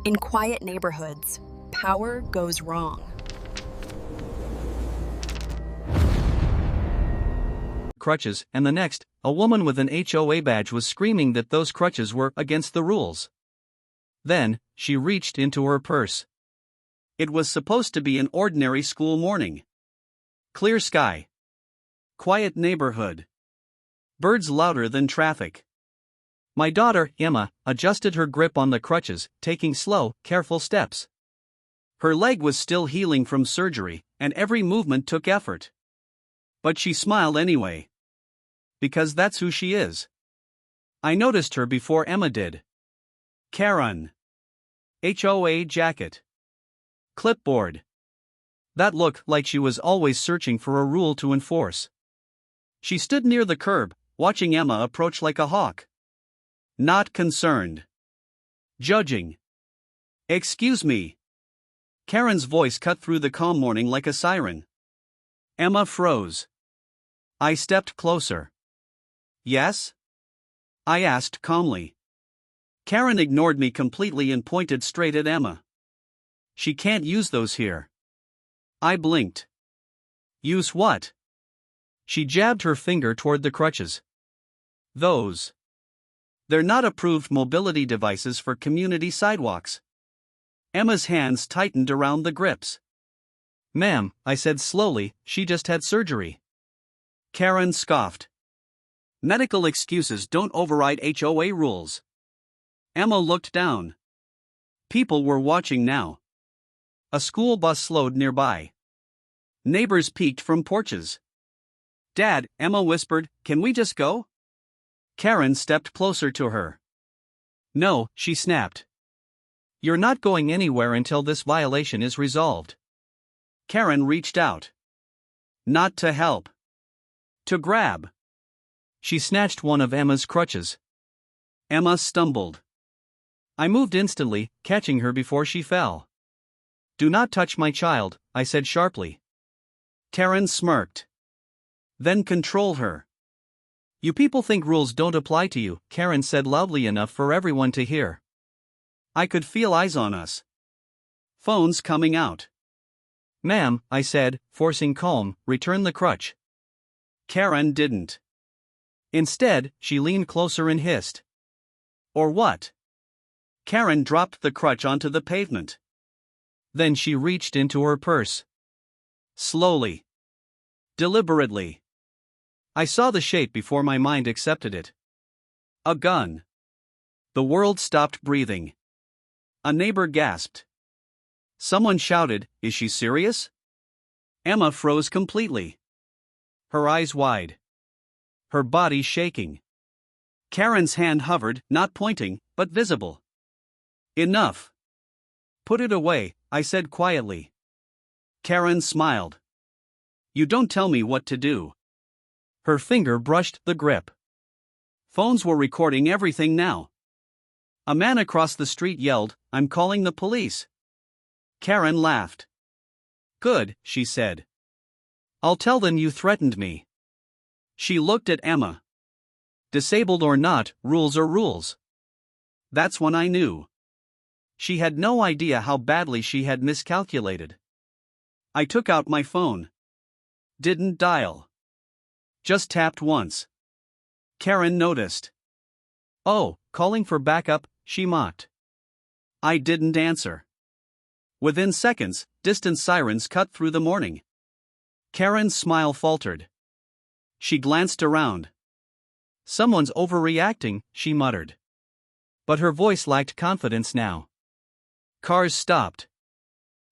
In quiet neighborhoods, power goes wrong. Crutches, and the next, a woman with an HOA badge was screaming that those crutches were against the rules. Then, she reached into her purse. It was supposed to be an ordinary school morning. Clear sky. Quiet neighborhood. Birds louder than traffic. My daughter, Emma, adjusted her grip on the crutches, taking slow, careful steps. Her leg was still healing from surgery, and every movement took effort. But she smiled anyway. Because that's who she is. I noticed her before Emma did. Karen. HOA jacket. Clipboard. That looked like she was always searching for a rule to enforce. She stood near the curb, watching Emma approach like a hawk. Not concerned. Judging. Excuse me. Karen's voice cut through the calm morning like a siren. Emma froze. I stepped closer. Yes? I asked calmly. Karen ignored me completely and pointed straight at Emma. She can't use those here. I blinked. Use what? She jabbed her finger toward the crutches. Those. They're not approved mobility devices for community sidewalks. Emma's hands tightened around the grips. Ma'am, I said slowly, she just had surgery. Karen scoffed. Medical excuses don't override HOA rules. Emma looked down. People were watching now. A school bus slowed nearby. Neighbors peeked from porches. Dad, Emma whispered, can we just go? Karen stepped closer to her. No, she snapped. You're not going anywhere until this violation is resolved. Karen reached out. Not to help. To grab. She snatched one of Emma's crutches. Emma stumbled. I moved instantly, catching her before she fell. Do not touch my child, I said sharply. Karen smirked. Then control her. You people think rules don't apply to you, Karen said loudly enough for everyone to hear. I could feel eyes on us. Phones coming out. Ma'am, I said, forcing calm, return the crutch. Karen didn't. Instead, she leaned closer and hissed. Or what? Karen dropped the crutch onto the pavement. Then she reached into her purse. Slowly. Deliberately. I saw the shape before my mind accepted it. A gun. The world stopped breathing. A neighbor gasped. Someone shouted, "Is she serious?" Emma froze completely. Her eyes wide. Her body shaking. Karen's hand hovered, not pointing, but visible. Enough. Put it away, I said quietly. Karen smiled. You don't tell me what to do. Her finger brushed the grip. Phones were recording everything now. A man across the street yelled, "I'm calling the police." Karen laughed. Good, she said. I'll tell them you threatened me. She looked at Emma. Disabled or not, rules are rules. That's when I knew. She had no idea how badly she had miscalculated. I took out my phone. Didn't dial. Just tapped once. Karen noticed. Oh, calling for backup, she mocked. I didn't answer. Within seconds, distant sirens cut through the morning. Karen's smile faltered. She glanced around. Someone's overreacting, she muttered. But her voice lacked confidence now. Cars stopped.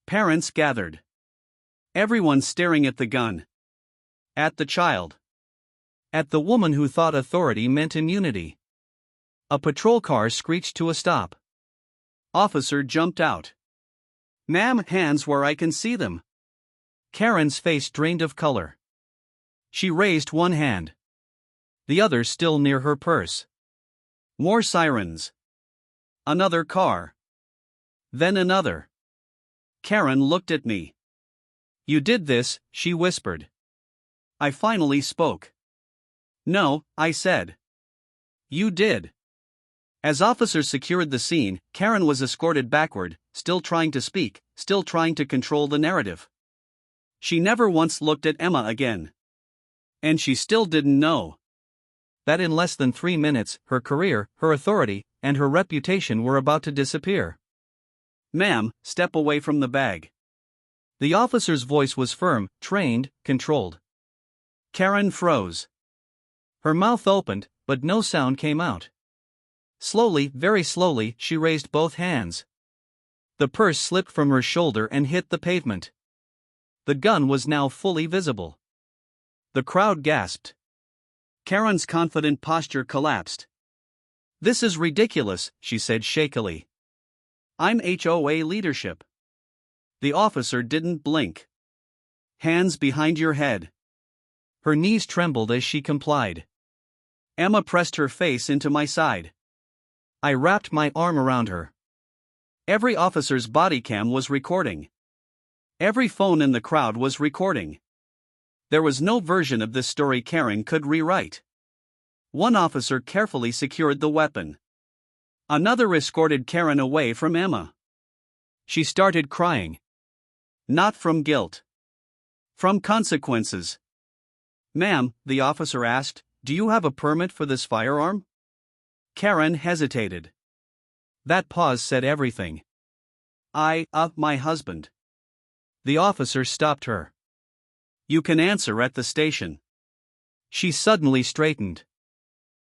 Parents gathered. Everyone staring at the gun. At the child. At the woman who thought authority meant immunity. A patrol car screeched to a stop. Officer jumped out. Ma'am, hands where I can see them. Karen's face drained of color. She raised one hand. The other still near her purse. More sirens. Another car. Then another. Karen looked at me. You did this, she whispered. I finally spoke. No, I said. You did. As officers secured the scene, Karen was escorted backward, still trying to speak, still trying to control the narrative. She never once looked at Emma again. And she still didn't know that in less than 3 minutes, her career, her authority, and her reputation were about to disappear. "Ma'am, step away from the bag." The officer's voice was firm, trained, controlled. Karen froze. Her mouth opened, but no sound came out. Slowly, very slowly, she raised both hands. The purse slipped from her shoulder and hit the pavement. The gun was now fully visible. The crowd gasped. Karen's confident posture collapsed. "This is ridiculous," she said shakily. "I'm HOA leadership." The officer didn't blink. "Hands behind your head." Her knees trembled as she complied. Emma pressed her face into my side. I wrapped my arm around her. Every officer's body cam was recording. Every phone in the crowd was recording. There was no version of this story Karen could rewrite. One officer carefully secured the weapon. Another escorted Karen away from Emma. She started crying. Not from guilt. From consequences. "Ma'am," the officer asked, "do you have a permit for this firearm?" Karen hesitated. That pause said everything. My husband." The officer stopped her. "You can answer at the station." She suddenly straightened.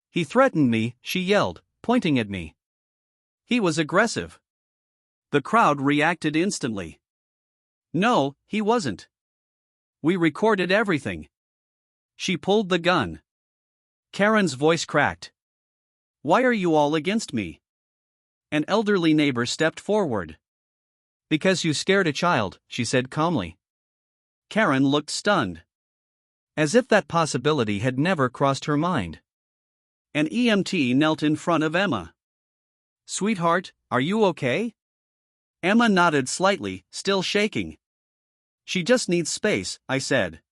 "He threatened me," she yelled, pointing at me. "He was aggressive." The crowd reacted instantly. "No, he wasn't. We recorded everything." She pulled the gun. Karen's voice cracked. "Why are you all against me?" An elderly neighbor stepped forward. "Because you scared a child," she said calmly. Karen looked stunned. As if that possibility had never crossed her mind. An EMT knelt in front of Emma. "Sweetheart, are you okay?" Emma nodded slightly, still shaking. "She just needs space," I said.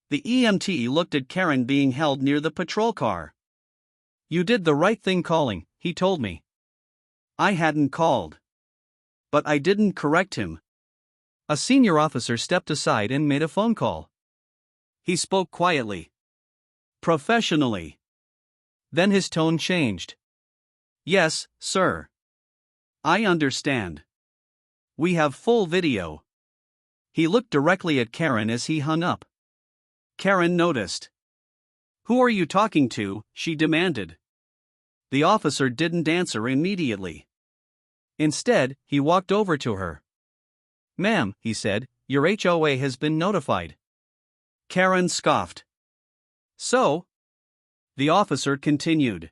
The EMT looked at Karen being held near the patrol car. "You did the right thing calling," he told me. I hadn't called. But I didn't correct him. A senior officer stepped aside and made a phone call. He spoke quietly. Professionally. Then his tone changed. "Yes, sir. I understand. We have full video." He looked directly at Karen as he hung up. Karen noticed. "Who are you talking to?" she demanded. The officer didn't answer immediately. Instead, he walked over to her. "Ma'am," he said, "your HOA has been notified." Karen scoffed. "So?" The officer continued.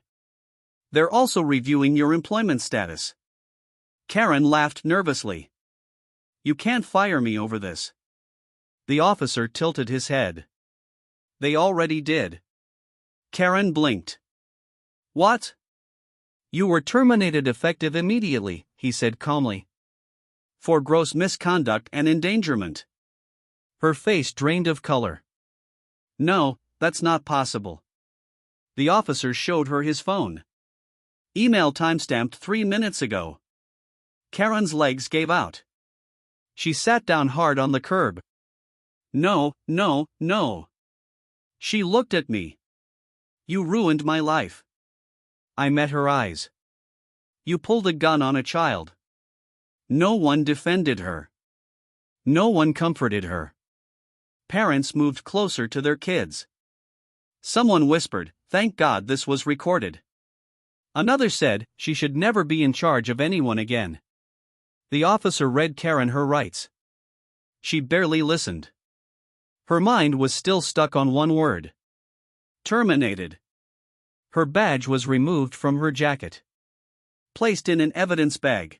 "They're also reviewing your employment status." Karen laughed nervously. "You can't fire me over this." The officer tilted his head. "They already did." Karen blinked. "What?" "You were terminated effective immediately," he said calmly. "For gross misconduct and endangerment." Her face drained of color. "No, that's not possible." The officer showed her his phone. Email timestamped 3 minutes ago. Karen's legs gave out. She sat down hard on the curb. "No, no, no." She looked at me. "You ruined my life." I met her eyes. "You pulled a gun on a child." No one defended her. No one comforted her. Parents moved closer to their kids. Someone whispered, "Thank God this was recorded." Another said, she should never be in charge of anyone again. The officer read Karen her rights. She barely listened. Her mind was still stuck on one word. Terminated. Her badge was removed from her jacket. Placed in an evidence bag.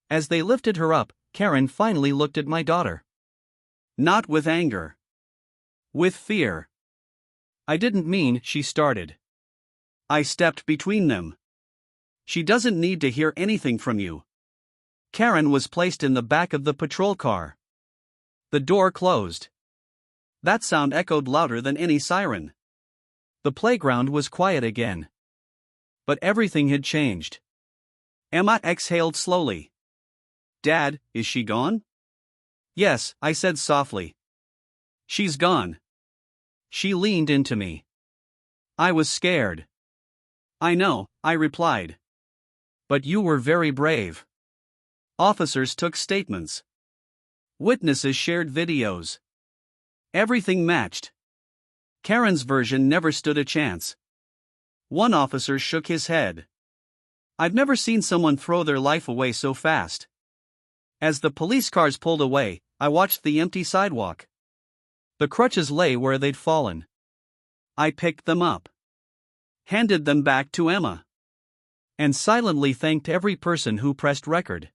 As they lifted her up, Karen finally looked at my daughter. Not with anger. With fear. "I didn't mean," she started. I stepped between them. "She doesn't need to hear anything from you." Karen was placed in the back of the patrol car. The door closed. That sound echoed louder than any siren. The playground was quiet again. But everything had changed. Emma exhaled slowly. "Dad, is she gone?" "Yes," I said softly. "She's gone." She leaned into me. I was scared. "I know," I replied. "But you were very brave." Officers took statements. Witnesses shared videos. Everything matched. Karen's version never stood a chance. One officer shook his head. "I've never seen someone throw their life away so fast." As the police cars pulled away, I watched the empty sidewalk. The crutches lay where they'd fallen. I picked them up, handed them back to Emma, and silently thanked every person who pressed record.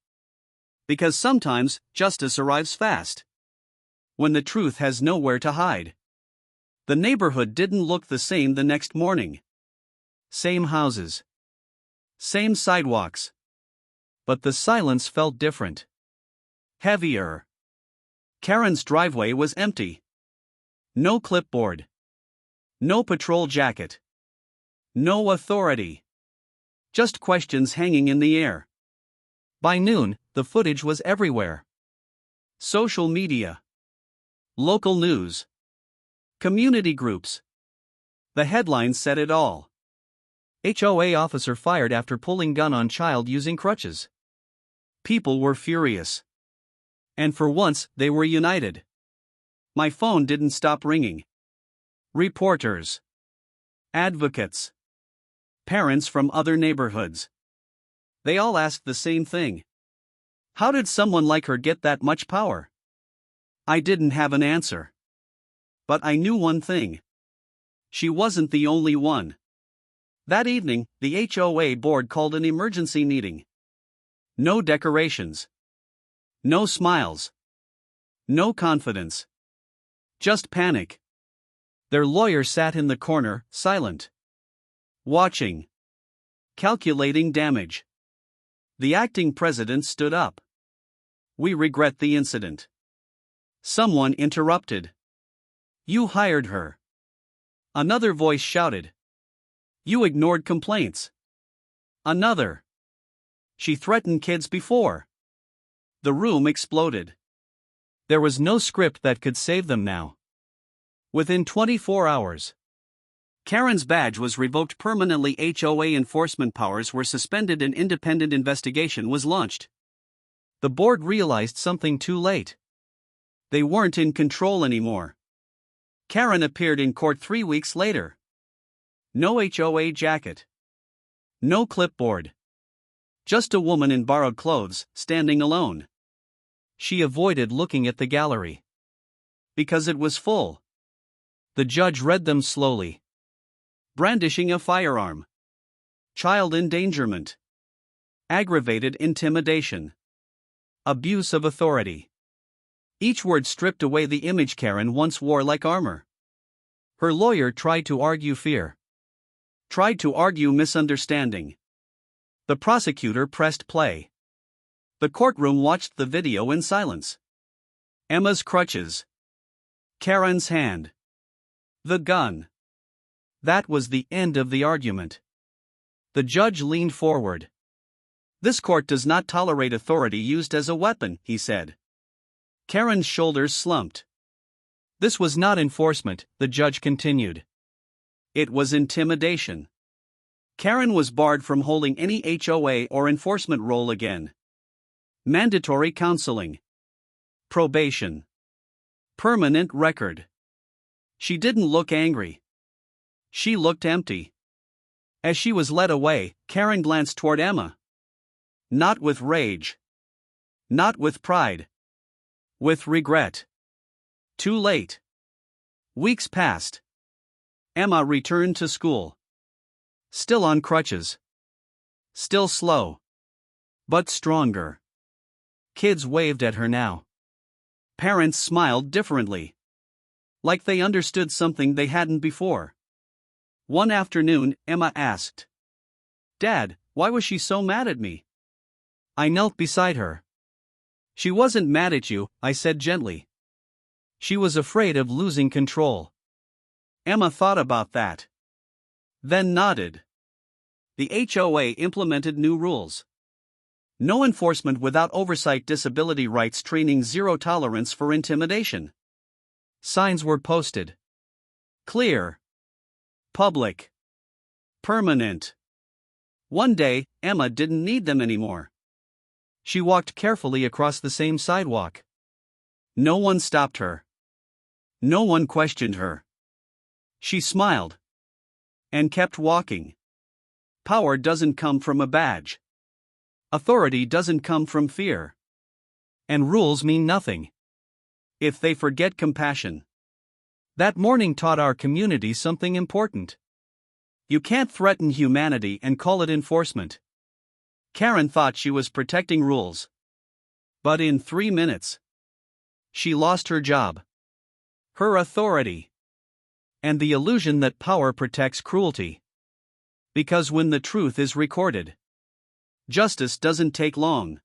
Because sometimes, justice arrives fast. When the truth has nowhere to hide. The neighborhood didn't look the same the next morning. Same houses. Same sidewalks. But the silence felt different. Heavier. Karen's driveway was empty. No clipboard. No patrol jacket. No authority. Just questions hanging in the air. By noon, the footage was everywhere. Social media. Local news. Community groups. The headlines said it all. HOA officer fired after pulling gun on child using crutches. People were furious. And for once, they were united. My phone didn't stop ringing. Reporters. Advocates. Parents from other neighborhoods. They all asked the same thing. How did someone like her get that much power? I didn't have an answer. But I knew one thing. She wasn't the only one. That evening, the HOA board called an emergency meeting. No decorations. No smiles. No confidence. Just panic. Their lawyer sat in the corner, silent. Watching. Calculating damage. The acting president stood up. "We regret the incident." Someone interrupted. "You hired her." Another voice shouted. "You ignored complaints." Another. "She threatened kids before." The room exploded. There was no script that could save them now. Within 24 hours, Karen's badge was revoked permanently. HOA enforcement powers were suspended. An independent investigation was launched. The board realized something too late. They weren't in control anymore. Karen appeared in court 3 weeks later. No HOA jacket. No clipboard. Just a woman in borrowed clothes, standing alone. She avoided looking at the gallery. Because it was full. The judge read them slowly. Brandishing a firearm. Child endangerment. Aggravated intimidation. Abuse of authority. Each word stripped away the image Karen once wore like armor. Her lawyer tried to argue fear. Tried to argue misunderstanding. The prosecutor pressed play. The courtroom watched the video in silence. Emma's crutches. Karen's hand. The gun. That was the end of the argument. The judge leaned forward. "This court does not tolerate authority used as a weapon," he said. Karen's shoulders slumped. "This was not enforcement," the judge continued. "It was intimidation." Karen was barred from holding any HOA or enforcement role again. Mandatory counseling. Probation. Permanent record. She didn't look angry. She looked empty. As she was led away, Karen glanced toward Emma. Not with rage. Not with pride. With regret. Too late. Weeks passed. Emma returned to school. Still on crutches. Still slow. But stronger. Kids waved at her now. Parents smiled differently. Like they understood something they hadn't before. One afternoon, Emma asked, "Dad, why was she so mad at me?" I knelt beside her. "She wasn't mad at you," I said gently. "She was afraid of losing control." Emma thought about that. Then nodded. the HOA implemented new rules. No enforcement without oversight, disability rights training, zero tolerance for intimidation. Signs were posted. Clear. Public. Permanent. One day, Emma didn't need them anymore. She walked carefully across the same sidewalk. No one stopped her. No one questioned her. She smiled. And kept walking. Power doesn't come from a badge. Authority doesn't come from fear. And rules mean nothing if they forget compassion. That morning taught our community something important. You can't threaten humanity and call it enforcement. Karen thought she was protecting rules. But in 3 minutes, she lost her job, her authority, and the illusion that power protects cruelty. Because when the truth is recorded, justice doesn't take long.